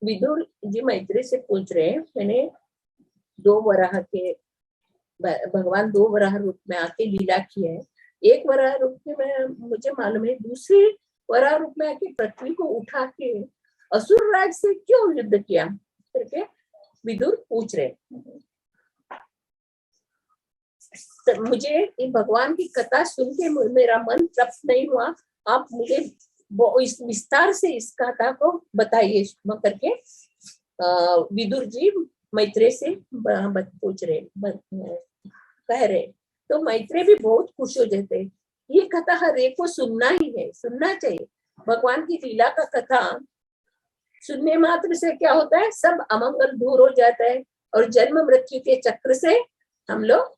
विदुर जी मैत्री से पूछ रहे हैं, मैंने 2 वराह के भगवान 2 वराह रूप में आके लीला की है। एक वराह रूप में मुझे मालूम है, दूसरे वराह रूप में आके पृथ्वी को उठा के असुर राज से क्यों युद्ध किया करके विदुर पूछ रहे। तो मुझे भगवान की कथा सुन के मेरा मन तृप्त नहीं हुआ। आप मुझे इस विस्तार से इस कथा को बताइए करके विदुर जी मैत्रेय से पूछ रहे, कह रहे। तो मैत्रेय भी बहुत खुश हो जाते। ये कथा हर एक को सुनना ही है, सुनना चाहिए। भगवान की लीला का कथा सुनने मात्र से क्या होता है, सब अमंगल दूर हो जाता है और जन्म मृत्यु के चक्र से हम लोग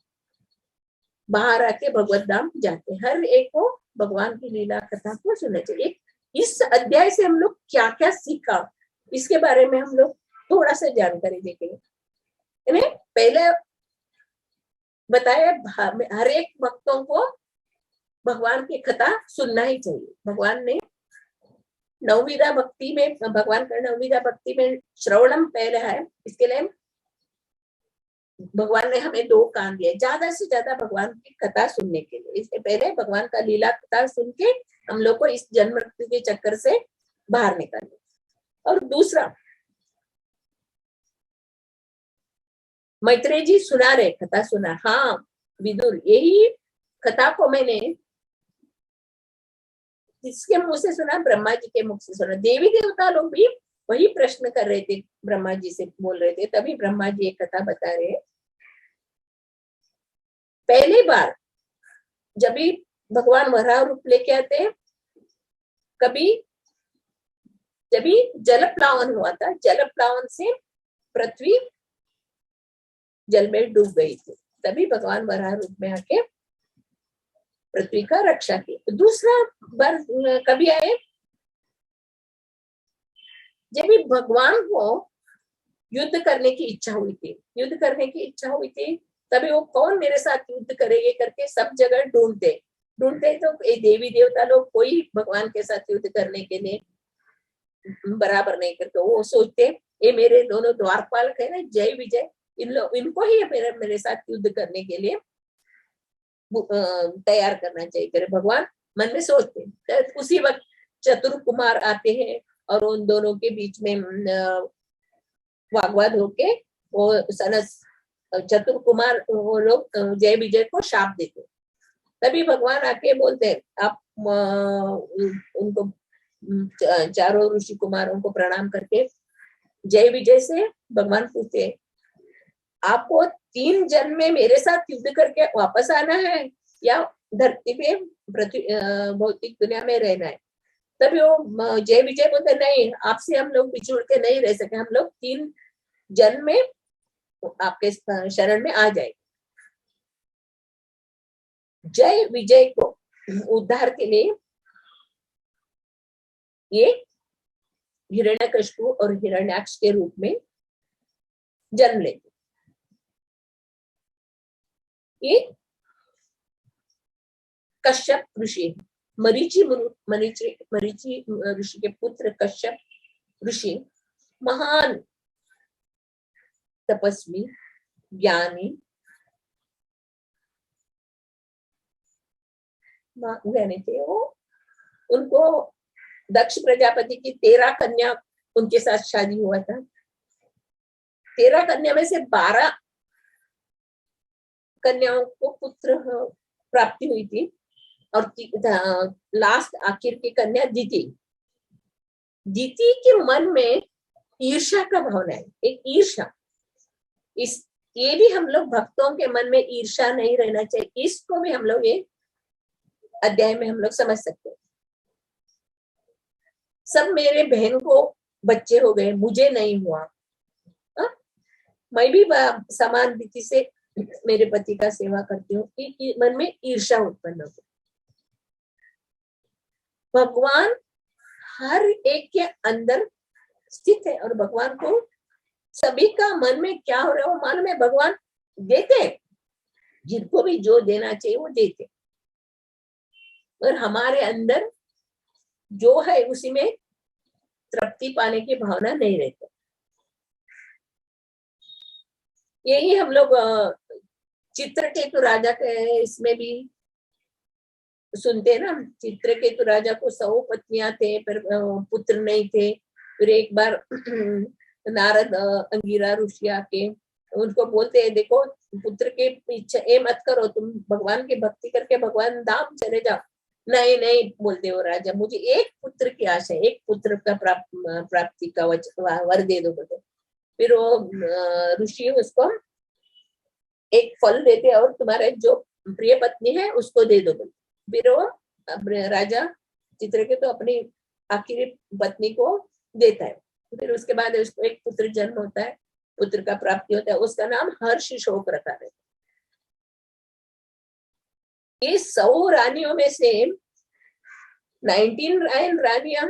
बाहर आके भगवत धाम जाते हैं। हर एक को भगवान की लीला कथा को सुनना चाहिए। इस अध्याय से हम लोग क्या क्या सीखा, इसके बारे में हम लोग थोड़ा सा जानकारी देखेंगे। पहले बताया हर एक भक्तों को भगवान की कथा सुनना ही चाहिए। भगवान ने नवविधा भक्ति में, भगवान का नवविधा भक्ति में श्रवणम पहला है। इसके लिए भगवान ने हमें 2 कान दिए, ज्यादा से ज्यादा भगवान की कथा सुनने के लिए। इससे पहले भगवान का लीला कथा सुन के हम लोग को इस जन्म मृत्यु के चक्कर से बाहर निकालना। और दूसरा, मैत्रेय जी सुना रहे, कथा सुना। हाँ विदुर, यही कथा को मैंने किसके मुंह से सुना, ब्रह्मा जी के मुख से सुना। देवी देवता लोग भी वही प्रश्न कर रहे थे, ब्रह्मा जी से बोल रहे थे, तभी ब्रह्मा जी एक कथा बता रहे। पहली बार जब भी भगवान वराह रूप लेके आते, कभी जब भी जल प्लावन हुआ था, जल प्लावन से पृथ्वी जल में डूब गई थी, तभी भगवान वराह रूप में आके पृथ्वी का रक्षा की। दूसरा बार कभी आए, जब भी भगवान को युद्ध करने की इच्छा हुई थी, युद्ध करने की इच्छा हुई थी, तभी वो कौन मेरे साथ युद्ध करेंगे करके सब जगह ढूंढते तो ये देवी देवता लोग कोई भगवान के साथ युद्ध करने के लिए बराबर नहीं करते। वो सोचते ये मेरे दोनों द्वारपालक है ना, जय विजय, इनको ही मेरे साथ युद्ध करने के लिए तैयार करना चाहिए करे भगवान मन में सोचते। तो उसी वक्त चतुर कुमार आते हैं और उन दोनों के बीच में वाग्वाद होके वो सनस चतुर कुमार वो लोग जय विजय को शाप देते। तभी भगवान आके बोलते हैं, आप उनको चारों ऋषि कुमारों को प्रणाम करके जय विजय से भगवान पूछते हैं, आपको 3 जन्म में मेरे साथ युद्ध करके वापस आना है या धरती पे भौतिक दुनिया में रहना है। तभी वो जय विजय बोलते नहीं, आपसे हम लोग बिछुड़ के नहीं रह सके, हम लोग 3 जन्म में आपके शरण में आ जाए। जय विजय को उद्धार के लिए ये हिरण्यकशिपु और हिरण्याक्ष के रूप में जन्म लेते। ये कश्यप ऋषि, मरीचि ऋषि के पुत्र कश्यप ऋषि महान तपस्वी ज्ञानी थे। वो उनको दक्ष प्रजापति की 13 कन्या उनके साथ शादी हुआ था। 13 कन्या में से 12 कन्याओं को पुत्र प्राप्ति हुई थी और लास्ट आखिर की कन्या दीति के मन में ईर्ष्या का भावना है, एक ईर्ष्या। ये भी हम लोग भक्तों के मन में ईर्ष्या नहीं रहना चाहिए, इसको भी हम लोग ये अध्याय में हम लोग समझ सकते हैं। सब मेरे बहन को बच्चे हो गए, मुझे नहीं हुआ, मैं भी समान रीति से मेरे पति का सेवा करती हूँ, मन में ईर्ष्या उत्पन्न हो। भगवान हर एक के अंदर स्थित है और भगवान को सभी का मन में क्या हो रहा है वो मालूम है। भगवान देते, जिनको भी जो देना चाहिए वो देते, और हमारे अंदर जो है उसी में तृप्ति पाने की भावना नहीं रहती। यही हम लोग चित्रकेतु राजा के इसमें भी सुनते हैं ना। चित्रकेतु राजा को 100 पत्नियां थे, पर पुत्र नहीं थे। फिर एक बार नारद अंगिरा ऋषि आके उनको बोलते हैं, देखो पुत्र के पीछे ये मत करो, तुम भगवान की भक्ति करके भगवान धाम चले जाओ। नहीं नहीं बोलते वो राजा, मुझे एक पुत्र की आशा है, एक पुत्र का प्राप्ति का वर दे दो बोलते। फिर वो ऋषि उसको एक फल देते और तुम्हारे जो प्रिय पत्नी है उसको दे दो बोलते। फिर वो राजा चित्रकेतु तो अपनी आखिरी पत्नी को देता है। फिर उसके बाद उसको एक पुत्र जन्म होता है, पुत्र का प्राप्ति होता है, उसका नाम हर्ष शोक रखा है। ये 100 रानियों में से 19 रानियां,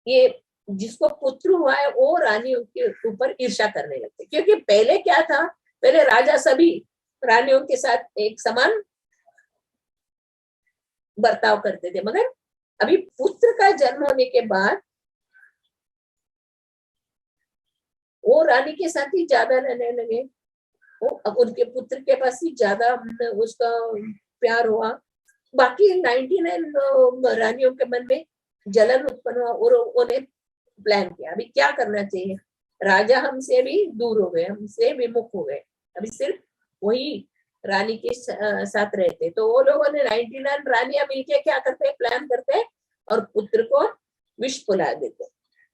ये जिसको पुत्र हुआ है वो रानियों के ऊपर ईर्ष्या करने लगते। क्योंकि पहले क्या था, पहले राजा सभी रानियों के साथ एक समान बर्ताव करते थे, मगर अभी पुत्र का जन्म होने के बाद वो रानी के साथ ही ज्यादा रहने लगे। वो अब उनके पुत्र के पास ही ज्यादा उसका प्यार हुआ। बाकी 99 रानियों के मन में जलन उत्पन्न हुआ और उन्हें प्लान किया अभी क्या करना चाहिए। राजा हमसे भी दूर हो गए, हमसे विमुख हो गए, अभी सिर्फ वही रानी के साथ रहते। तो वो लोगों ने 99 रानियां मिलके क्या करते, प्लान करते और पुत्र को विष पिला देते।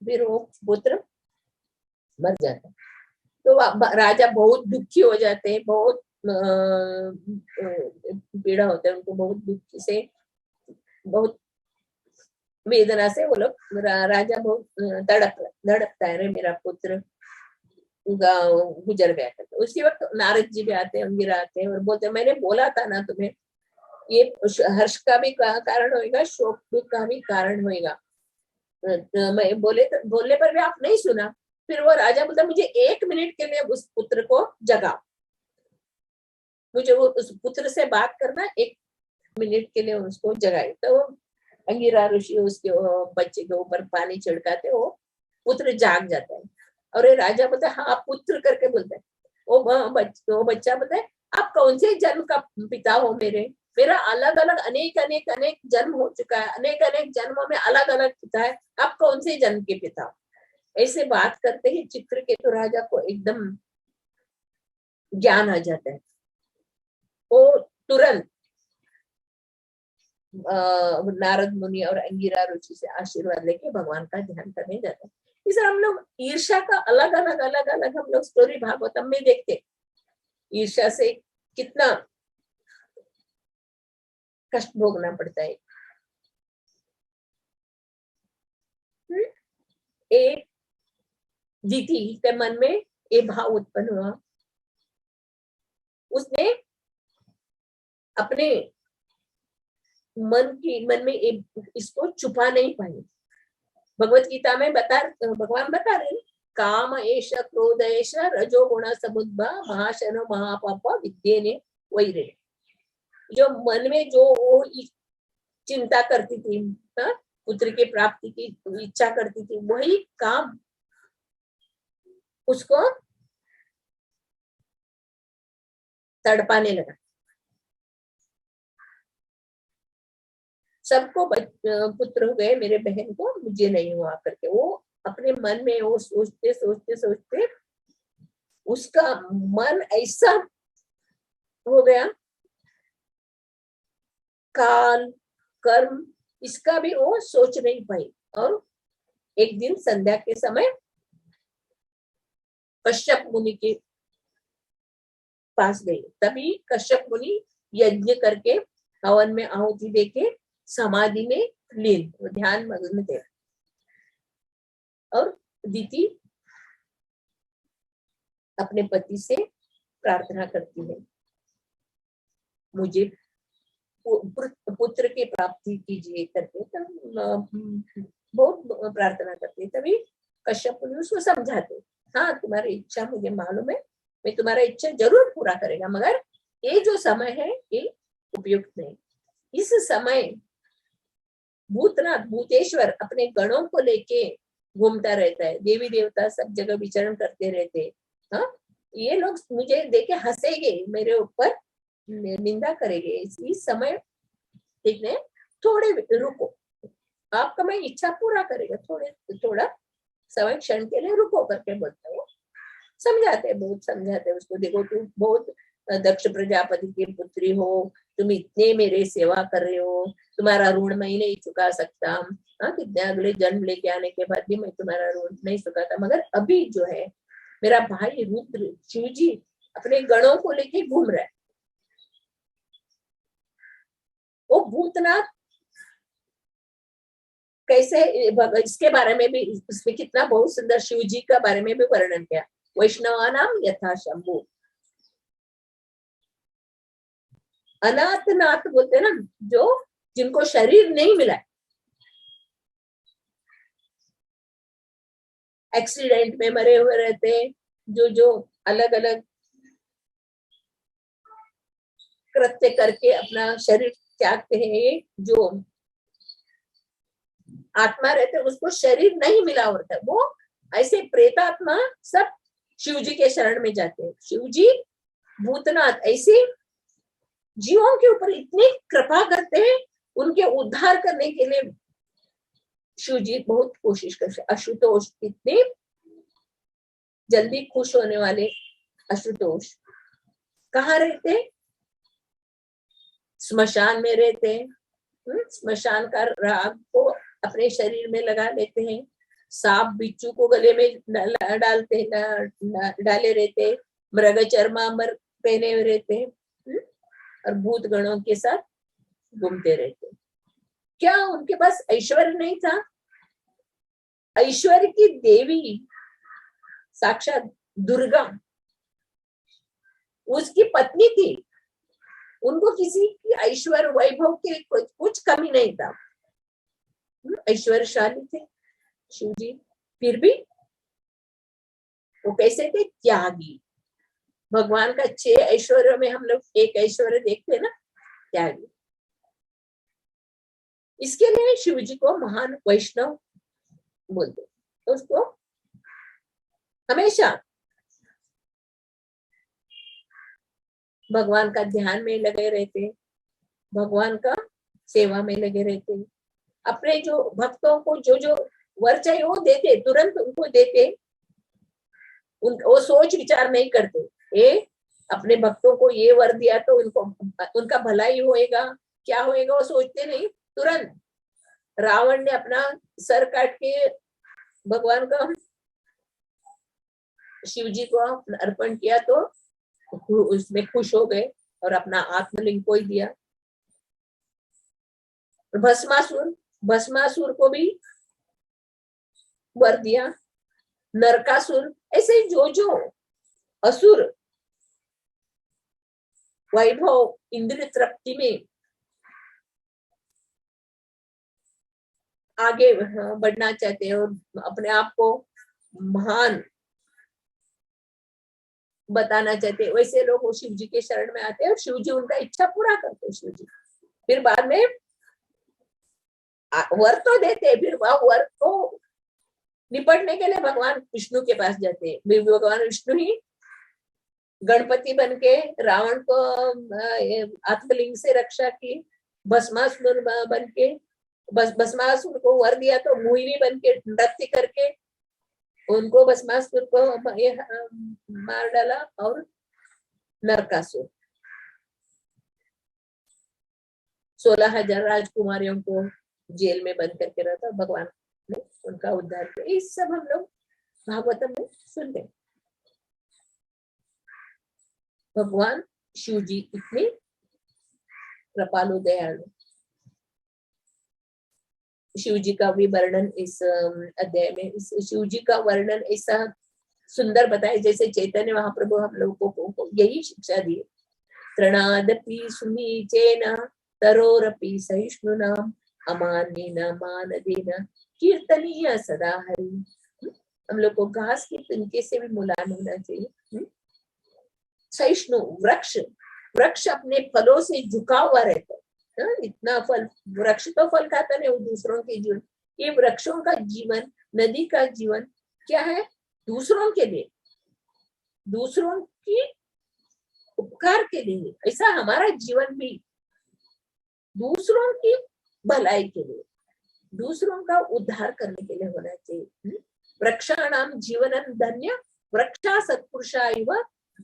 फिर वो पुत्र मर जाता। तो राजा बहुत दुखी हो जाते हैं, बहुत पीड़ा होता है उनको, बहुत दुख से, बहुत वेदना से वो लोग, राजा बहुत तड़पता है, मेरा पुत्र गुजर गया था। तो उसी वक्त नारद जी भी आते हैं, अंगिरा आते हैं और बोलते हैं, मैंने बोला था ना तुम्हें, ये हर्ष का भी कारण होएगा, शोक का भी कारण होएगा। मैं बोलने पर भी आप नहीं सुना। फिर वो राजा बोलता, मुझे 1 मिनट के लिए उस पुत्र को जगाओ, मुझे वो उस पुत्र से बात करना, 1 मिनट के लिए उसको जगाए। तो अंगिरा ऋषि उसके बच्चे के ऊपर पानी छिड़काते, वो पुत्र जाग जाता है। और ये राजा बोलता है, हाँ पुत्र करके बोलता है। वो बच्चा बोलता है, आप कौन से जन्म का पिता हो मेरा अलग अलग अनेक जन्म हो चुका है, अनेक जन्मों में अलग अलग पिता है, आप कौन से जन्म के पिता हो। ऐसे बात करते ही चित्रकेतु राजा को एकदम ज्ञान आ जाता है। वो तुरंत नारद मुनि और अंगिरा ऋषि से आशीर्वाद लेके भगवान का ध्यान करने जाते हैं। इस हम लोग ईर्ष्या का अलग अलग हम लोग स्टोरी भागवतम में देखते। ईर्ष्या से कितना कष्ट भोगना पड़ता है। एक दीति के मन में ये भाव उत्पन्न हुआ, उसने अपने मन में इसको छुपा नहीं पाई। भगवत गीता में भगवान बता रहे, काम एष क्रोध एष रजो गुण समुद्भा महाशनो महापाप विद्येने वैरे। जो मन में जो वो चिंता करती थी, पुत्र की प्राप्ति की इच्छा करती थी, वही काम उसको तड़पाने लगा। सबको पुत्र हो गए, मेरे बहन को मुझे नहीं हुआ करके वो अपने मन में वो सोचते उसका मन ऐसा हो गया, काल कर्म इसका भी वो सोच नहीं पाई। और एक दिन संध्या के समय कश्यप मुनि के पास गई। तभी कश्यप मुनि यज्ञ करके हवन में आहुति देके समाधि में लीन, ध्यान मग्न थे। और दीति अपने पति से प्रार्थना करती है, मुझे पुत्र की प्राप्ति कीजिए करके, बहुत प्रार्थना करती है। तभी कश्यप मुनि उसको समझाते, हाँ तुम्हारी इच्छा मुझे मालूम है, मैं तुम्हारा इच्छा जरूर पूरा करेगा, मगर ये जो समय है ये उपयुक्त नहीं। इस समय भूतनाथ भूतेश्वर अपने गणों को लेके घूमता रहता है, देवी देवता सब जगह विचरण करते रहते हैं। हाँ, ये लोग मुझे देखे हंसेंगे, मेरे ऊपर निंदा करेंगे, इस समय ठीक है, थोड़े रुको, आपका मैं इच्छा पूरा करेगा, थोड़ा समय क्षण के लिए रुको करके बोलते हो। समझाते हैं, बहुत समझाते हैं उसको, देखो तुम बहुत दक्ष प्रजापति की पुत्री हो, तुम इतने मेरे सेवा कर रहे हो, तुम्हारा ऋण मैं नहीं चुका सकता, हाँ कितने अगले जन्म लेके आने के बाद भी मैं तुम्हारा ऋण नहीं चुकाता, मगर अभी जो है मेरा भाई रुद्र शिव जी अपने गणों को लेके घूम रहा है, वो भूतनाथ कैसे, इसके बारे में भी इसमें कितना बहुत सुंदर शिव जी का बारे में भी वर्णन किया, वैष्णवानाम यथा शंभु, अनाथ नाथ बोलते ना, जो जिनको शरीर नहीं मिला, एक्सीडेंट में मरे हुए रहते, जो अलग अलग कृत्य करके अपना शरीर त्यागते हैं, जो आत्मा रहते उसको शरीर नहीं मिला होता, वो ऐसे प्रेतात्मा सब शिव जी के शरण में जाते हैं। शिव जी भूतनाथ ऐसे जीवों के ऊपर इतनी कृपा करते हैं, उनके उद्धार करने के लिए शिव जी बहुत कोशिश करते। आशुतोष इतने जल्दी खुश होने वाले आशुतोष कहाँ रहते, स्मशान में रहते हैं, स्मशान का राग को अपने शरीर में लगा लेते हैं, सांप बिच्छू को गले में डालते डाले रहते, मृग चर्मांबर पहने हुए रहते, और भूत गणों के साथ घूमते रहते। क्या उनके पास ऐश्वर्य नहीं था? ऐश्वर्य की देवी साक्षात दुर्गा उसकी पत्नी थी, उनको किसी की ऐश्वर्य वैभव के कुछ कमी नहीं था, ऐश्वर्यशाली थे शिव जी, फिर भी वो कैसे थे, त्यागी। भगवान का 6 ऐश्वर्य में हम लोग एक ऐश्वर्य देखते ना, त्यागी। इसके लिए शिव जी को महान वैष्णव बोलते, तो उसको हमेशा भगवान का ध्यान में लगे रहते, भगवान का सेवा में लगे रहते, अपने जो भक्तों को जो वर चाहिए वो देते, तुरंत उनको देते, वो सोच विचार नहीं करते, ये अपने भक्तों को ये वर दिया तो उनका भलाई होएगा, क्या होएगा वो सोचते नहीं, तुरंत। रावण ने अपना सर काट के भगवान का शिव जी को अर्पण किया तो उसमें खुश हो गए और अपना आत्मलिंग को ही दिया। भस्मासुर को भी वर दिया, नरकासुर, ऐसे जो असुर वैभव इंद्रिय तृप्ति में आगे बढ़ना चाहते हैं और अपने आप को महान बताना चाहते हैं, वैसे लोग वो शिव जी के शरण में आते हैं और शिव जी उनका इच्छा पूरा करते हैं। शिव जी फिर बाद में वर तो देते हैं, फिर वह वर को निपटने के लिए भगवान विष्णु के पास जाते हैं। भगवान विष्णु ही गणपति बन के रावण को आत्मलिंग से रक्षा की, भस्मासुर बन के भस्मासुर को वर दिया तो मोहिनी बन के नृत्य करके उनको भस्मासुर को मार डाला, और नरकासुर 16,000 राजकुमारियों को जेल में बंद करके रहता, भगवान ने उनका उद्धार किया। ये सब हम लोग भागवतम में सुनते हैं। भगवान शिव जी इतने कृपालु दयालु। शिव जी का भी वर्णन इस अध्याय में, इस शिव जी का वर्णन ऐसा सुंदर बताया जैसे चैतन्य महाप्रभु हम लोगों को यही शिक्षा दी, तृणादपि सुमीचेन तरोरपि सहिष्णुनाम अमान्येन मानदेन कीर्तनीय सदा हरि। हम लोग को घास के तिनके से भी मुलायम होना चाहिए। सहिष्णु वृक्ष अपने फलों से झुका हुआ रहता है, इतना फल, वृक्ष तो फल खाता नहीं, वो दूसरों के जीवन, ये वृक्षों का जीवन, नदी का जीवन क्या है, दूसरों के लिए दूसरों की उपकार के लिए, ऐसा हमारा जीवन भी दूसरों की भलाई के लिए, दूसरों का उद्धार करने के लिए होना चाहिए। वृक्षाणाम जीवनं धन्य वृक्षा सत्पुरुषा इव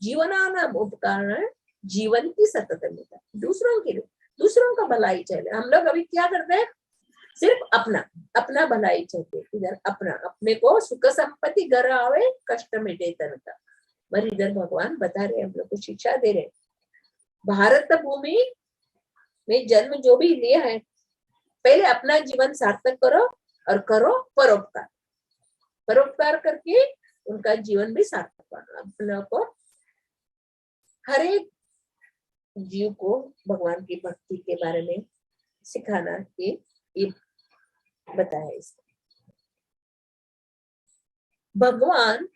जीवनानाम उपकारण जीवन की सततमिता। दूसरों के लिए, दूसरों का भलाई चाहिए। हम लोग अभी क्या करते हैं, सिर्फ अपना अपना भलाई चाहिए, इधर अपना, अपने को सुख संपत्ति घर आवे कष्ट मिटे तन का। पर इधर भगवान बता रहे, हम लोग को शिक्षा दे रहे, भारत भूमि में जन्म जो भी लिया है, पहले अपना जीवन सार्थक करो और करो परोपकार। परोपकार करके उनका जीवन भी सार्थक करो। अपने को, हर एक जीव को भगवान की भक्ति के बारे में सिखाना ये बताया इसको। भगवान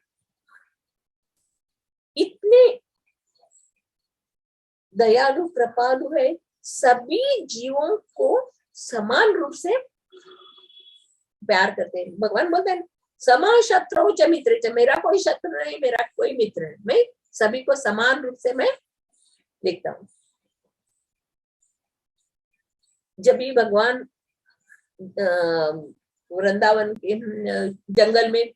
इतने दयालु कृपालु है, सभी जीवों को समान रूप से प्यार करते हैं। भगवान बोलते हैं समा शत्रु च मित्र च, मेरा कोई शत्रु नहीं, मेरा कोई मित्र नहीं, मैं सभी को समान रूप से मैं देखता हूँ। जब भी भगवान वृंदावन के जंगल में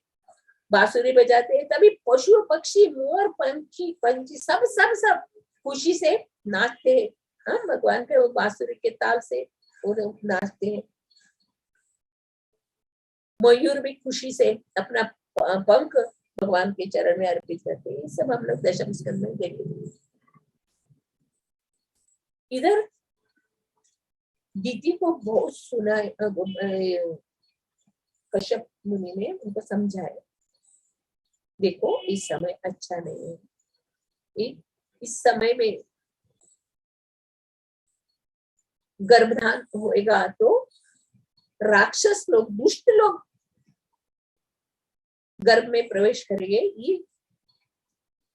बांसुरी बजाते हैं, तभी पशु पक्षी मोर पंछी सब सब सब खुशी से नाचते हैं। हाँ, भगवान के वो बांसुरी के ताल से वो नाचते हैं। मयूर भी खुशी से अपना पंख भगवान के चरण में अर्पित करते हैं। सब हम लोग दशम स्कंद में देखेंगे। इधर दीदी को बहुत सुना, कश्यप मुनि ने उनको समझाया, देखो इस समय अच्छा नहीं है, इस समय में गर्भधान होएगा तो राक्षस लोग, दुष्ट लोग गर्भ में प्रवेश करेंगे, ये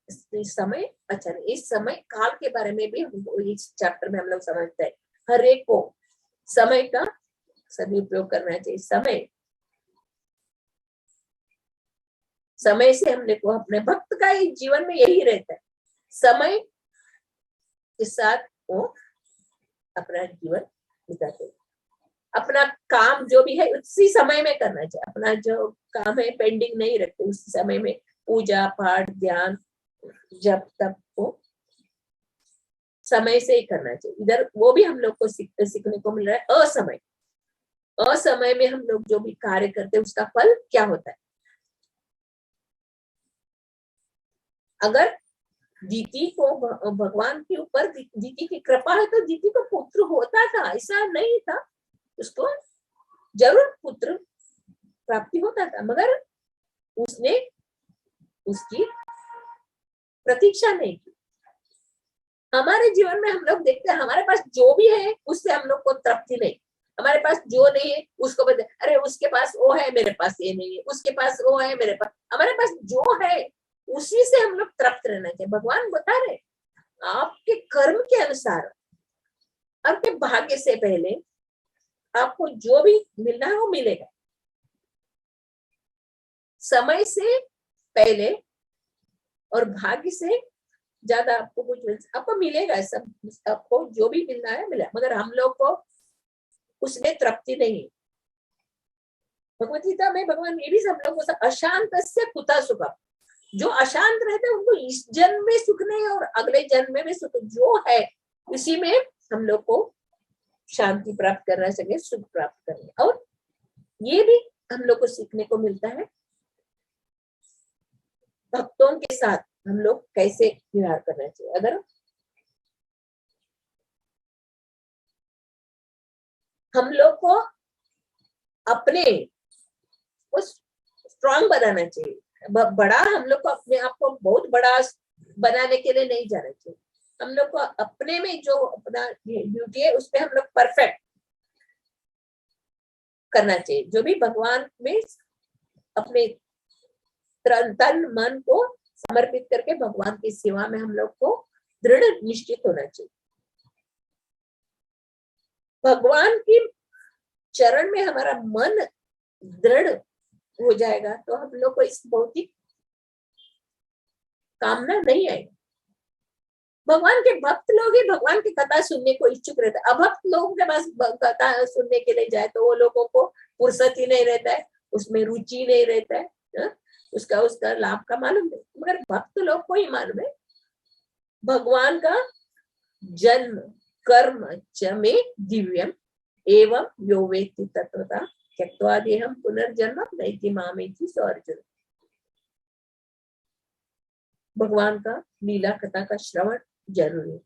इस समय अच्छा नहीं। इस समय काल के बारे में भी हमको इस चैप्टर में हम लोग समझते हैं। हर एक को समय का सदुपयोग करना चाहिए। समय से हमने को, अपने भक्त का ही जीवन में यही रहता है, समय के साथ वो अपना जीवन बिताते। अपना काम जो भी है उसी समय में करना चाहिए। अपना जो काम है पेंडिंग नहीं रखते, उस समय में पूजा पाठ ध्यान जब तक को समय से ही करना चाहिए। इधर वो भी हम लोग को सीखने को मिल रहा है। असमय में हम लोग जो भी कार्य करते हैं उसका फल क्या होता है। अगर दीति को भगवान के ऊपर दीति की कृपा है तो दीति को पुत्र होता था, ऐसा नहीं था, उसको जरूर पुत्र प्राप्ति होता था, मगर उसने उसकी प्रतीक्षा नहीं की। हमारे जीवन में हम लोग देखते हैं, हमारे पास जो भी है उससे हम लोग को तृप्ति नहीं। हमारे पास जो नहीं है उसको बता, अरे उसके पास वो है मेरे पास ये नहीं है, उसके पास वो है मेरे पास, हमारे पास जो है उसी से हम लोग तृप्त रहना चाहिए। भगवान बता रहे आपके कर्म के अनुसार, आपके भाग्य से पहले आपको जो भी मिलना है वो मिलेगा। समय से पहले और भाग्य से ज्यादा आपको कुछ आपको मिलेगा, सब आपको जो भी मिलना है मिला, मगर हम लोग को उसमें तृप्ति नहीं। भगवत गीता में भगवान ये भी सब लोग को अशांत से कुता सुख, जो अशांत रहते हैं उनको इस जन्म में सुख नहीं और अगले जन्म में सुख जो है उसी में हम लोग को शांति प्राप्त करना चाहिए, सुख प्राप्त करना। और ये भी हम लोग को सीखने को मिलता है भक्तों के साथ हम लोग कैसे व्यवहार करना चाहिए। अगर हम लोग को अपने को स्ट्रांग बनाना चाहिए, बड़ा हम लोग को अपने आप को बहुत बड़ा बनाने के लिए नहीं जाना चाहिए। हम लोग को अपने में जो अपना ड्यूटी है उसमें हम लोग परफेक्ट करना चाहिए। जो भी भगवान में अपने तन मन को समर्पित करके भगवान की सेवा में हम लोग को दृढ़ निश्चित होना चाहिए। भगवान की चरण में हमारा मन दृढ़ हो जाएगा तो हम लोग को इस भौतिक कामना नहीं आएगी। भगवान के भक्त लोग ही भगवान की कथा सुनने को इच्छुक रहते हैं। अभक्त लोगों के पास कथा सुनने के लिए जाए तो वो लोगों को फुर्सत ही नहीं रहता है, उसमें रुचि नहीं रहता है, उसका उसका लाभ का मालूम नहीं। मगर भक्त लोग को ही मालूम है भगवान का जन्म कर्म च मे दिव्यम एवं यो वेत्ति तत्वता त्यक्त्वा देहं पुनर्जन्म नैति मामेति सो अर्जुन। भगवान का लीला कथा का श्रवण जरूरी है।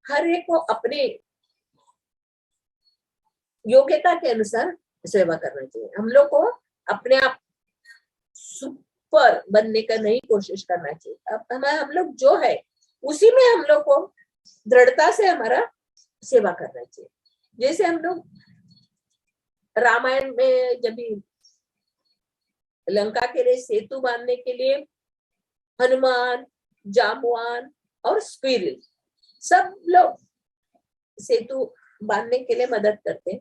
हर एक को अपने योग्यता के अनुसार सेवा करना चाहिए। हम लोग को अपने आप सुपर बनने का नहीं कोशिश करना चाहिए। अब हम लोग जो है उसी में हम लोग को दृढ़ता से हमारा सेवा करना चाहिए। जैसे हम लोग रामायण में जब भी लंका के लिए सेतु बांधने के लिए हनुमान, जाम्बवान और स्क्विरल सब लोग सेतु बांधने के लिए मदद करते हैं।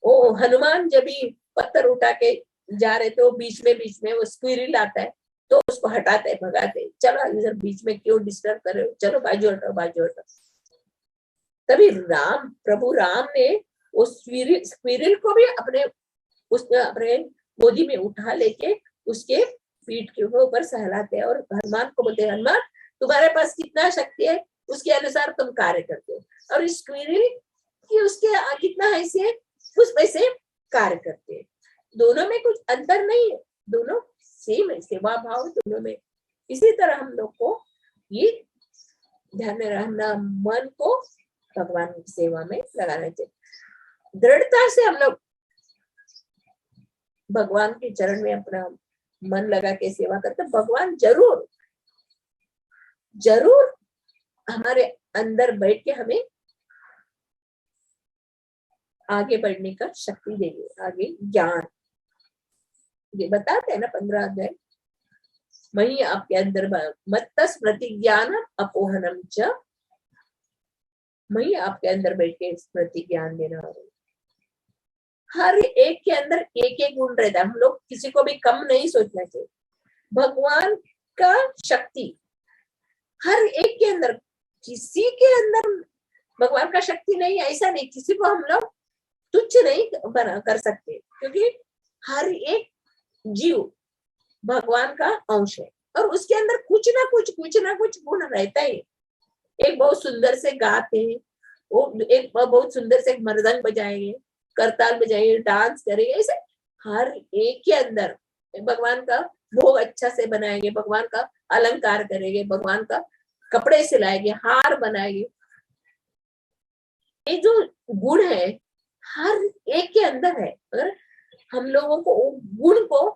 वो हनुमान जब भी पत्थर उठा के जा रहे थे, वो बीच में वो स्क्विरल आता है तो उसको हटाते भगाते, चलो इधर बीच में क्यों डिस्टर्ब कर रहे हो, चलो बाजू हटो। तभी प्रभु राम ने वो स्क्विरल को भी अपने गोदी में उठा लेके उसके पीठ के ऊपर सहलाते हैं और हनुमान को बोलते हैं, हनुमान तुम्हारे पास कितना शक्ति है उसके अनुसार तुम कार्य करते हो, और इस स्क्विरल की उसके कितना हैसियत उस वैसे कार्य करते हैं। दोनों में कुछ अंतर नहीं है, दोनों सेम है, सेवा भाव दोनों में। इसी तरह हम लोग को ये ध्यान में रहना, मन को भगवान की सेवा में लगाना चाहिए। दृढ़ता से हम लोग भगवान के चरण में अपना मन लगा के सेवा करते, भगवान जरूर जरूर हमारे अंदर बैठ के हमें आगे बढ़ने का शक्ति देंगे, आगे ज्ञान ये बताते हैं ना 15 अध्याय, वही आपके अंदर मत्त स्मृति ज्ञान अपोहनम च, वही आपके अंदर बैठ के स्मृति ज्ञान देना। हर एक के अंदर एक एक गुण रहता है, हम लोग किसी को भी कम नहीं सोचना चाहिए। भगवान का शक्ति हर एक के अंदर, किसी के अंदर भगवान का शक्ति नहीं, ऐसा नहीं, किसी को हम लोग तुच्छ नहीं बना कर सकते, क्योंकि हर एक जीव भगवान का अंश है और उसके अंदर कुछ ना कुछ गुण रहता है। एक बहुत सुंदर से गाते हैं, वो एक बहुत सुंदर से मृदंग बजाएंगे, करताल बजाएंगे, डांस करेंगे, ऐसे हर एक के अंदर भगवान का भोग अच्छा से बनाएंगे, भगवान का अलंकार करेंगे, भगवान का कपड़े सिलाएंगे, हार बनाएंगे। ये जो गुण है हर एक के अंदर है, अगर हम लोगों को गुण को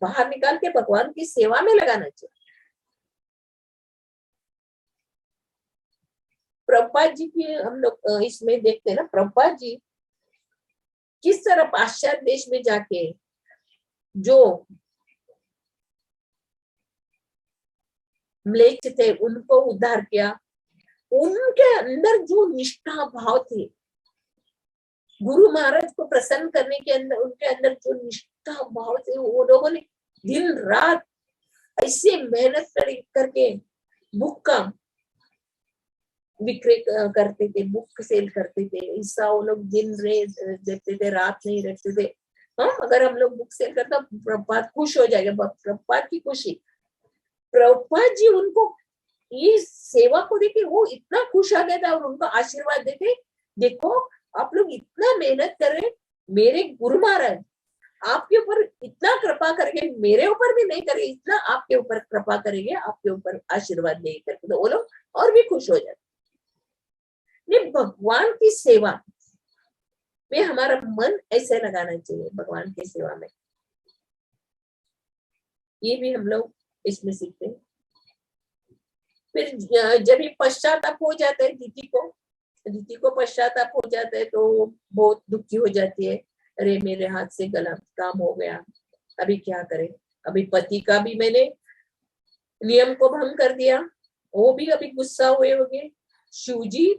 बाहर निकाल के भगवान की सेवा में लगाना चाहिए। प्रभुपाद जी की हम लोग इसमें देखते हैं ना, प्रभुपाद जी किस तरह पाश्चात्य देश में जाके जो म्लेच्छ थे उनको उद्धार किया, उनके अंदर जो निष्ठा भाव थे, गुरु महाराज को प्रसन्न करने के अंदर उनके अंदर जो निष्ठा भाव थे, वो लोगों ने दिन रात ऐसे मेहनत करके बुक का विक्रय करते थे, बुक सेल करते थे, ऐसा वो लोग दिन देते थे, रात नहीं रखते थे। हाँ, अगर हम लोग बुक सेल करता प्रभुपाद खुश हो जाएगा, प्रभुपाद की खुशी। प्रभुपाद जी उनको ये सेवा को देखे वो इतना खुश आ गया था और उनको आशीर्वाद देते, देखो आप लोग इतना मेहनत कर रहे, मेरे गुरु महाराज आपके ऊपर इतना कृपा करेंगे, मेरे ऊपर भी नहीं करेंगे, इतना आपके ऊपर कृपा करेंगे, आपके ऊपर आशीर्वाद नहीं करके, तो वो लोग और भी खुश हो जाते। भगवान की सेवा में हमारा मन ऐसे लगाना चाहिए, भगवान की सेवा में। ये भी हम लोग इसमें सीखते हैं। फिर जब ये पश्चाताप हो जाता है, दीदी को पश्चाताप हो जाता है तो बहुत दुखी हो जाती है, अरे मेरे हाथ से गलत काम हो गया, अभी क्या करें। अभी पति का भी मैंने नियम को भंग कर दिया, वो भी अभी गुस्सा हुए होंगे, शिव जी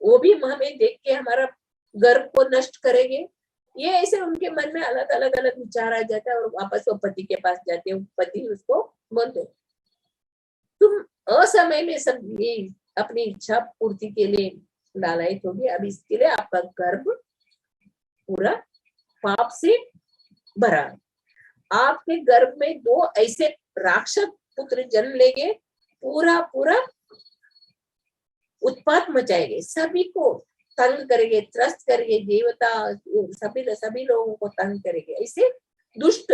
वो भी हमें देख के हमारा गर्व को नष्ट करेंगे। ये ऐसे उनके मन में अलग अलग विचार आ जाता है और वापस वो पति के पास जाते हैं, पति उसको बोलते तुम असमय में सब ये अपनी इच्छा पूर्ति के लिए लालायित होगी। अब इसके लिए आपका गर्भ पूरा पाप से भरा। आपके गर्भ में 2 ऐसे राक्षस पुत्र जन्म लेंगे, पूरा पूरा उत्पात मचाएंगे, सभी को तंग करेंगे, त्रस्त करेंगे, देवता सभी लोगों को तंग करेंगे। ऐसे दुष्ट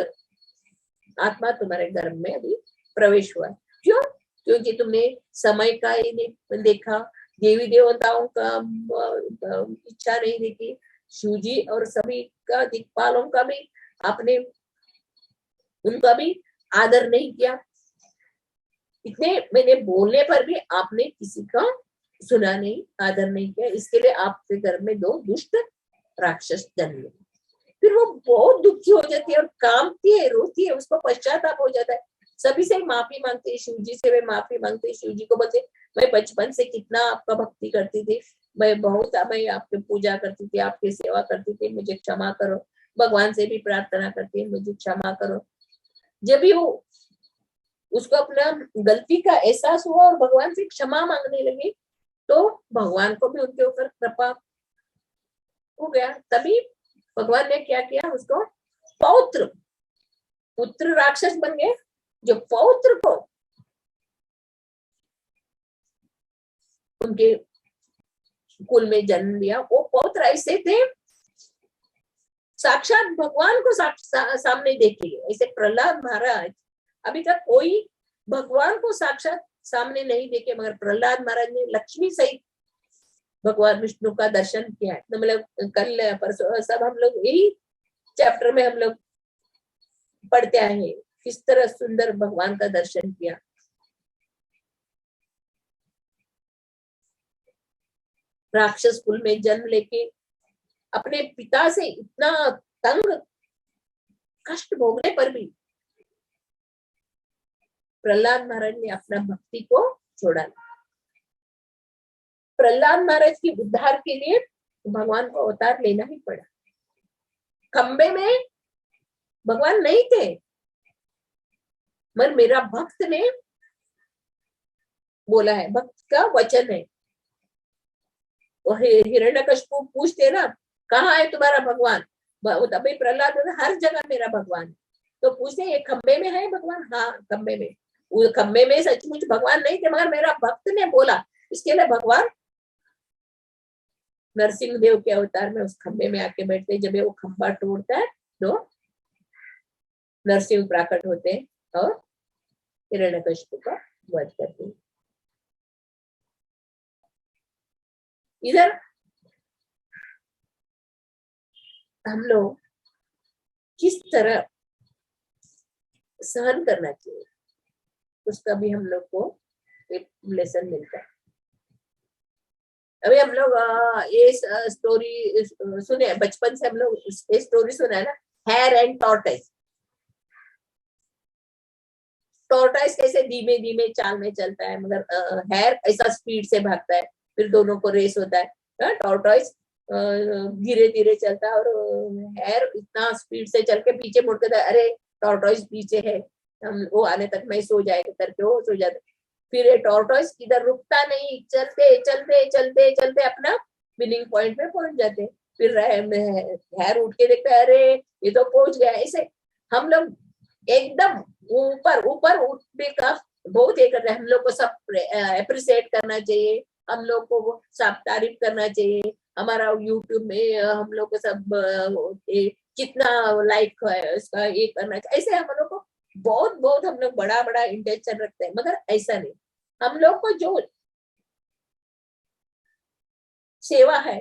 आत्मा तुम्हारे गर्भ में अभी प्रवेश हुआ। क्यों? क्योंकि तुमने समय का ही नहीं देखा, देवी देवताओं का इच्छा नहीं देखी, शिव जी और सभी का दिक्पालों का भी आपने उनका भी आदर नहीं किया। इतने मैंने बोलने पर भी आपने किसी का सुना नहीं, आदर नहीं किया। इसके लिए आपके घर में 2 दुष्ट राक्षस जन्मे। फिर वो बहुत दुखी हो जाती है और कांपती है, रोती है, उसको पश्चाताप हो जाता है। सभी से माफी मांगते हैं, शिव जी से वे माफी मांगते हैं। शिव जी को बोलते मैं बचपन से कितना आपका भक्ति करती थी, मैं आपकी पूजा करती थी, आपकी सेवा करती थी, मुझे क्षमा करो। भगवान से भी प्रार्थना करती है, मुझे क्षमा करो। जब भी वो उसको अपना गलती का एहसास हुआ और भगवान से क्षमा मांगने लगी, तो भगवान को भी उनके ऊपर कृपा हो गया। तभी भगवान ने क्या किया, उसको पौत्र पुत्र राक्षस बन गए। जो पौत्र को उनके कुल में जन्म दिया, वो पौत्र ऐसे थे साक्षात भगवान को सामने देखेंगे। ऐसे प्रहलाद महाराज, अभी तक कोई भगवान को साक्षात सामने नहीं देखे, मगर प्रहलाद महाराज ने लक्ष्मी सहित भगवान विष्णु का दर्शन किया है। मतलब कल परसों सब हम लोग यही चैप्टर में हम लोग पढ़ते आए हैं, किस तरह सुंदर भगवान का दर्शन किया। राक्षस कुल में जन्म लेके अपने पिता से इतना तंग कष्ट भोगने पर भी प्रहलाद महाराज ने अपना भक्ति को छोड़ा। प्रहलाद महाराज की उद्धार के लिए भगवान को अवतार लेना ही पड़ा। खंबे में भगवान नहीं थे, मगर मेरा भक्त ने बोला है, भक्त का वचन है। हिरण्यकशिपु पूछते ना, कहाँ है तुम्हारा भगवान? तभी प्रहलाद हर जगह मेरा भगवान है। तो पूछते ये खंबे में है भगवान? हाँ खंबे में। खंबे में सचमुच भगवान नहीं थे, मगर मेरा भक्त ने बोला, इसके लिए भगवान नरसिंह देव के अवतार में उस खंबे में आके बैठते। जब वो खंबा टूटता है तो नरसिंह प्रकट होते हैं और हिरण्यकशिपु का वध करते हैं। इधर हम लोग किस तरह सहन करना चाहिए, उसका भी हम लोग को एक लेसन मिलता है। अभी हम लोग ये स्टोरी सुने, बचपन से हम लोग ये स्टोरी सुना है ना, हेयर एंड टॉर्टाइस। टॉर्टाइस कैसे धीमे धीमे चाल में चलता है, मगर हेयर ऐसा स्पीड से भागता है, फिर दोनों को रेस होता है। टॉर्टाइस धीरे धीरे चलता है और हेयर इतना स्पीड से चल के पीछे मुड़ के, अरे टॉर्टाइस पीछे है, हम वो आने तक मैं सो जाएगा करके वो सो जाता। फिर ये टॉर्टाइस इधर रुकता नहीं, चलते चलते चलते चलते अपना विनिंग पॉइंट पे पहुंच जाते। फिर हेयर उठ के देखते, अरे ये तो पहुंच गया। ऐसे हम लोग एकदम ऊपर ऊपर उठने का बहुत ये करते हैं। हम लोग को सब अप्रिशिएट करना चाहिए, हम लोग को सब तारीफ करना चाहिए। हमारा यूट्यूब में हम लोग को सब कितना लाइक है उसका ये करना चाहिए। ऐसे हम लोग को बहुत बहुत हम लोग बड़ा बड़ा इंटेंशन रखते हैं, मगर ऐसा नहीं। हम लोग को जो सेवा है,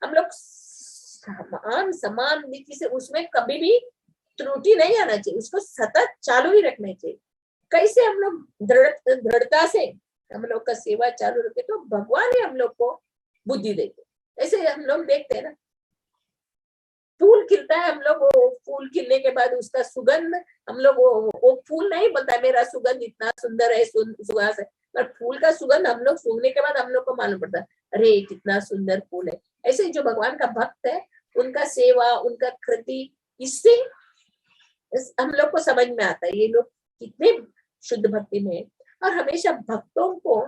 हम लोग समान रीति से उसमें कभी भी त्रुटि नहीं आना चाहिए, उसको सतत चालू ही रखना चाहिए। कैसे हम लोग दृढ़ता से हम लोग का सेवा चालू रखे तो भगवान ही हम लोग को बुद्धि देते। ऐसे हम लोग देखते हैं ना, फूल खिलता है, हम लोग वो फूल खिलने के बाद उसका सुगंध, हम लोग वो फूल नहीं बोलता है मेरा सुगंध इतना सुंदर है, सुहास है, पर फूल का सुगंध हम लोग सूंघने के बाद हम लोग को मालूम पड़ता है, अरे कितना सुंदर फूल है। ऐसे जो भगवान का भक्त है, उनका सेवा, उनका कृति, इससे हम लोग को समझ में आता है ये लोग कितने शुद्ध भक्ति में है। और हमेशा भक्तों को,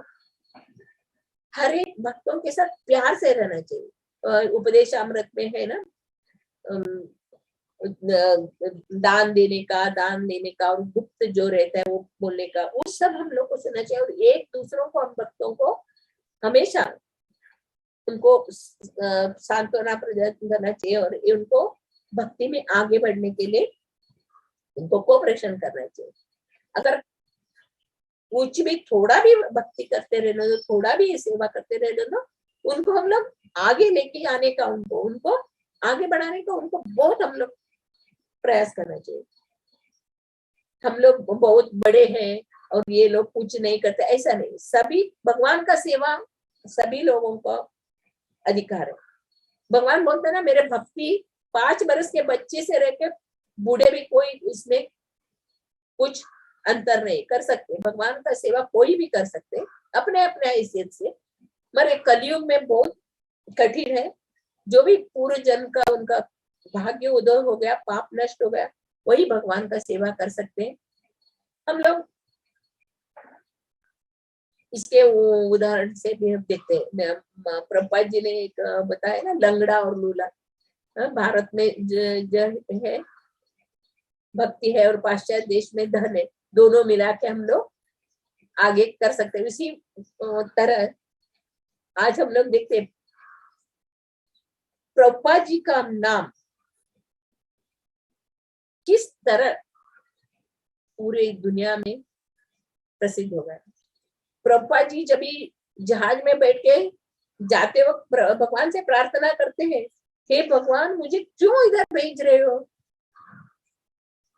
हर एक भक्तों के साथ प्यार से रहना चाहिए। उपदेश अमृत में है ना, दान देने का और गुप्त जो रहता है वो बोलने का, वो सब हम लोग को सुनना चाहिए। और एक दूसरों को, हम भक्तों को हमेशा उनको सांत्वना प्रदान करना चाहिए और उनको भक्ति में आगे बढ़ने के लिए उनको कोऑपरेशन करना चाहिए। अगर कुछ भी थोड़ा भी भक्ति करते रहना दो, थोड़ा भी सेवा करते रहना दो, उनको हम लोग आगे लेके आने का, उनको आगे बढ़ाने का उनको बहुत हम लोग प्रयास करना चाहिए। हम लोग बहुत बड़े हैं और ये लोग कुछ नहीं करते, ऐसा नहीं। सभी भगवान का सेवा सभी लोगों को अधिकार है। भगवान बोलते हैं ना, मेरे भक्ति 5 बरस के बच्चे से रह के बूढ़े भी कोई इसमें कुछ अंतर नहीं कर सकते। भगवान का सेवा कोई भी कर सकते अपने अपने हैसियत से, मगर कलयुग में बहुत कठिन है। जो भी पूर्व जन्म का उनका भाग्य उदय हो गया, पाप नष्ट हो गया, वही भगवान का सेवा कर सकते हैं। हम लोग इसके उदाहरण से भी हम देखते हैं। प्रभुपाद जी ने एक बताया ना, लंगड़ा और लूला। भारत में जो है भक्ति है और पाश्चात्य देश में धन है, दोनों मिला के हम लोग आगे कर सकते हैं। इसी तरह आज हम लोग देखते हैं प्रभुपाद जी का नाम किस तरह पूरे दुनिया में प्रसिद्ध हो गया। प्रभुपाद जी जब भी जहाज में बैठ के जाते वक्त भगवान से प्रार्थना करते हैं, हे भगवान मुझे क्यों इधर भेज रहे हो,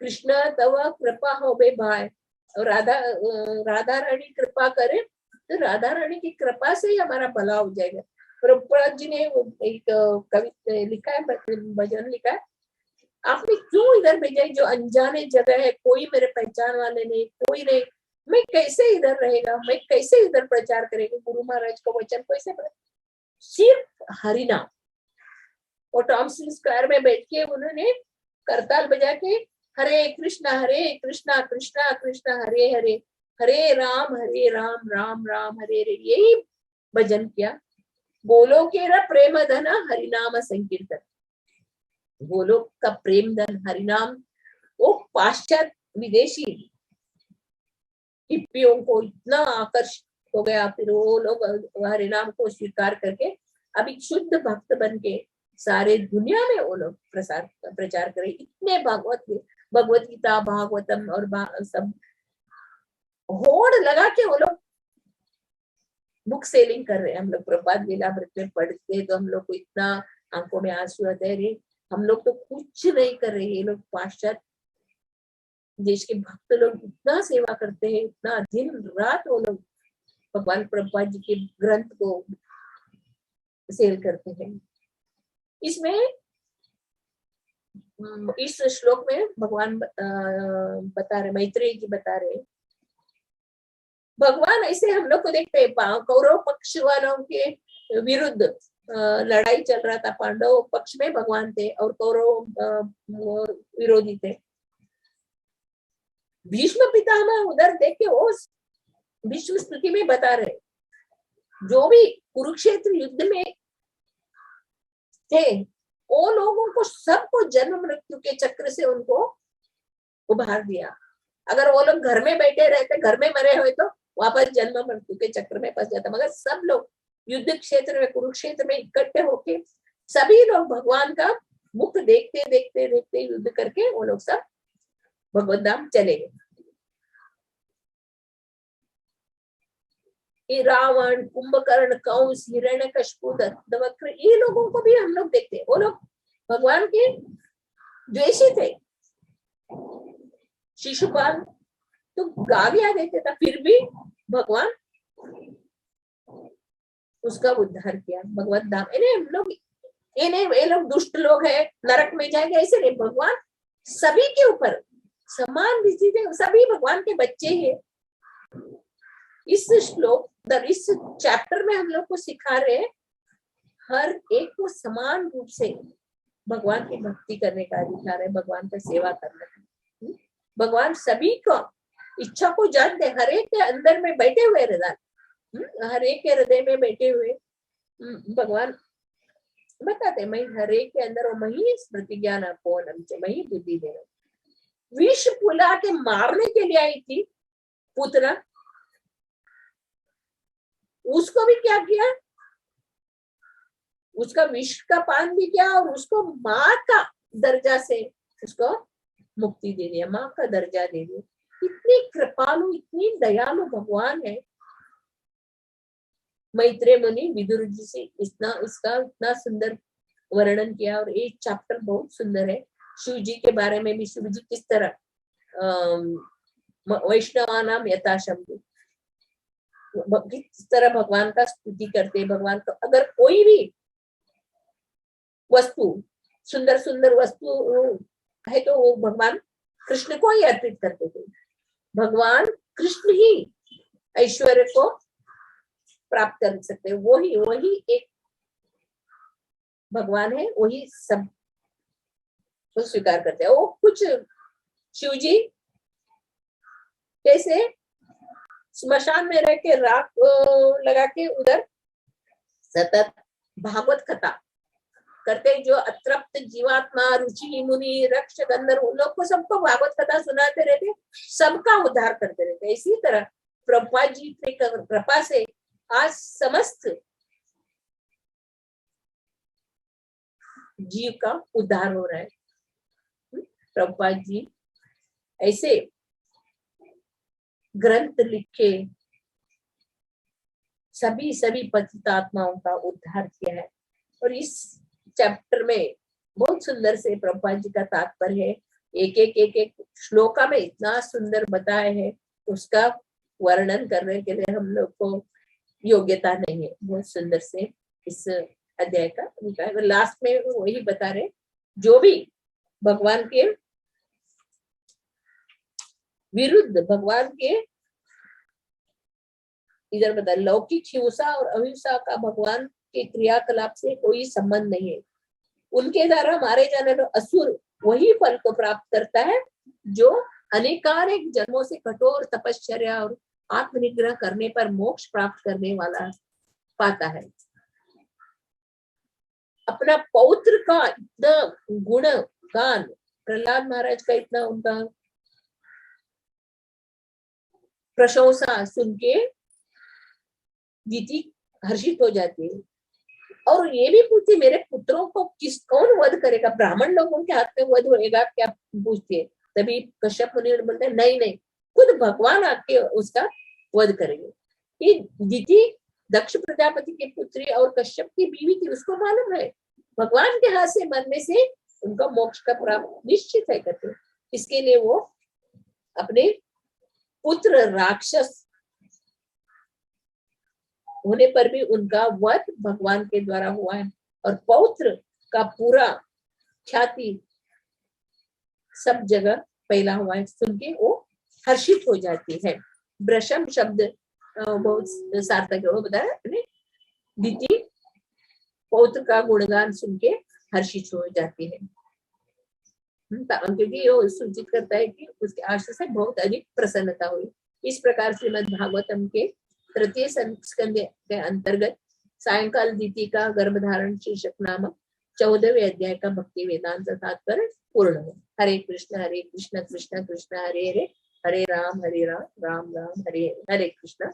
कृष्ण तव कृपा हो बे भाई, और राधा रानी कृपा करे तो राधा रानी की कृपा से ही हमारा भला हो जाएगा। प्रभुपाद जी ने एक कविता लिखा है, भजन लिखा है, आपने क्यों इधर भेजा, जो अनजाने जगह है, कोई मेरे पहचान वाले नहीं, कोई नहीं, मैं कैसे इधर रहेगा, मैं कैसे इधर प्रचार करेगा गुरु महाराज को वचन, कैसे सिर्फ हरिनाम। और टॉमसन स्क्वायर में बैठ के उन्होंने करताल बजा के हरे कृष्णा कृष्णा कृष्णा हरे हरे, हरे राम राम राम हरे हरे, यही भजन किया। गोलोक के प्रेम धन हरिनाम संकीर्तन, गोलोक का प्रेम धन हरिनाम, वो पाश्चात्य विदेशी हिप्पियों को इतना आकर्षित हो गया, फिर वो लोग हरिनाम को स्वीकार करके अभी शुद्ध भक्त बन के सारे दुनिया में वो लोग प्रचार करे। इतने भगवत गीता भागवतम और सब होड़ लगा के वो लोग बुक सेलिंग कर रहे हैं। हम लोग प्रभात लीलामृत में पढ़ते तो हम लोग को इतना आंखों में आंसू आते हैं, रे हम लोग तो कुछ नहीं कर रहे, ये लोग पाश्चात्य देश के भक्त लोग इतना सेवा करते हैं, इतना दिन रात वो लोग भगवान प्रभुपाद जी के ग्रंथ को सेल करते हैं। इसमें इस श्लोक में भगवान बता रहे, मैत्रेय जी बता रहे, भगवान ऐसे हम लोग को देखते हैं, कौरव पक्ष वालों के विरुद्ध लड़ाई चल रहा था, पांडव पक्ष में भगवान थे और कौरव विरोधी थे। भीष्म पितामह उधर देख के वो विश्व स्तुति में बता रहे, जो भी कुरुक्षेत्र युद्ध में थे वो लोगों को सबको जन्म मृत्यु के चक्र से उनको उभार दिया। अगर वो लोग घर में बैठे रहते, घर में मरे हुए, तो वापस जन्म मृत्यु के चक्र में फंस जाता। मगर सब लोग युद्ध क्षेत्र में, कुरुक्षेत्र में इकट्ठे होके सभी लोग भगवान का मुख देखते देखते देखते युद्ध करके वो लोग सब भगवत धाम चले गए। रावण, कुंभकर्ण, कंस, हिरण्यकशिपु, दंतवक्र, ये लोगों को भी हम लोग देखते हैं, वो लोग भगवान के द्वेषी थे। शिशुपाल तो गालियां देते था, फिर भी भगवान उसका उद्धार किया, भगवत धाम। हम लोग ये लोग दुष्ट लोग हैं, नरक में जाएंगे, ऐसे नहीं। भगवान सभी के ऊपर समान दृष्टि से, सभी भगवान के बच्चे हैं। इस श्लोक, इस चैप्टर में हम लोग को सिखा रहे हैं, हर एक को समान रूप से भगवान की भक्ति करने का अधिकार है, भगवान का सेवा करना है। भगवान सभी को इच्छा को जानते, हर एक के अंदर में बैठे हुए हृदय, हर एक के हृदय में बैठे हुए भगवान बताते, मैं हर एक के अंदर मही स्मृति ज्ञान मही बुद्धि देना। विष फुला के मारने के लिए आई थी पूतना, उसको भी क्या किया, उसका विष का पान भी किया और उसको माँ का दर्जा से उसको मुक्ति दे दिया, माँ का दर्जा दे दिया। इतनी कृपालु, इतनी दयालु भगवान है। मैत्रेय मुनि विदुर जी से इसका इतना सुंदर वर्णन किया और एक चैप्टर बहुत सुंदर है। शिव जी के बारे में भी, शिव जी किस तरह वैष्णवानाम यथाशक्ति, किस तरह भगवान का स्तुति करते, भगवान को अगर कोई भी वस्तु, सुंदर सुंदर वस्तु है तो वो भगवान कृष्ण को ही अर्पित करते थे। भगवान कृष्ण ही ऐश्वर्य को प्राप्त कर सकते हैं, वही एक भगवान है, वही सब को स्वीकार करते हैं। वो कुछ शिव जी कैसे स्मशान में रह के राख लगा के उधर सतत भागवत कथा करते, जो अतृप्त जीवात्मा, ऋषि मुनि, रक्ष गंधर्व, उन लोग को सबको भागवत कथा सुनाते रहते, सबका उद्धार करते रहते। इसी तरह प्रभुपाद जी की कृपा से आज समस्त जीव का उद्धार हो रहा है। प्रभुपाद जी ऐसे ग्रंथ लिखे, सभी पतित आत्माओं का उद्धार किया है। और इस चैप्टर में बहुत सुंदर से प्रभुपाद जी का तात्पर्य है, एक श्लोका में इतना सुंदर बताया है, उसका वर्णन करने के लिए हम लोग को योग्यता नहीं है। बहुत सुंदर से इस अध्याय का लास्ट में वही बता रहे, जो भी भगवान के विरुद्ध, भगवान के इधर बता, लौकिक हिंसा और अहिंसा का भगवान के क्रियाकलाप से कोई संबंध नहीं है। उनके द्वारा मारे जाने वाले असुर वही फल को प्राप्त करता है जो अनेकानेक जन्मों से कठोर तपश्चर्या और आत्मनिग्रह करने पर मोक्ष प्राप्त करने वाला पाता है। अपना पौत्र का इतना गुण गान, प्रहलाद महाराज का इतना उनका प्रशंसा सुन के दीति हर्षित हो जाती है और ये भी पूछती, मेरे पुत्रों को कौन वध करेगा, ब्राह्मण लोगों के हाथ में वध होएगा क्या पूछती है। तभी कश्यप मुनि बोलते हैं, नहीं नहीं, खुद भगवान आके उसका वध करेंगे। ये दीति दक्ष प्रजापति के पुत्री और कश्यप की बीवी थी, उसको मालूम है भगवान के हाथ से मरने से उनका मोक्ष का प्राप्त निश्चित है करते। इसके लिए वो अपने पुत्र राक्षस होने पर भी उनका वध भगवान के द्वारा हुआ है और पौत्र का पूरा ख्याति सब जगह फैला हुआ है, सुन के वो हर्षित हो जाती है। ब्रशम शब्द बहुत सार्थक है, वो बताया दीति पौत्र का गुणगान सुन के हर्षित हो जाती है, क्योंकि वो सूचित करता है कि उसके आशीष से बहुत अधिक प्रसन्नता हुई। इस प्रकार श्रीमद् भागवतम के तृतीय स्कंद के अंतर्गत सायंकाल दीति का गर्भधारण शीर्षक नामक 14वें अध्याय का भक्ति वेदांत तात्पर्य पूर्ण है। हरे कृष्ण कृष्ण कृष्ण हरे हरे, हरे राम राम राम हरे हरे, हरे कृष्ण।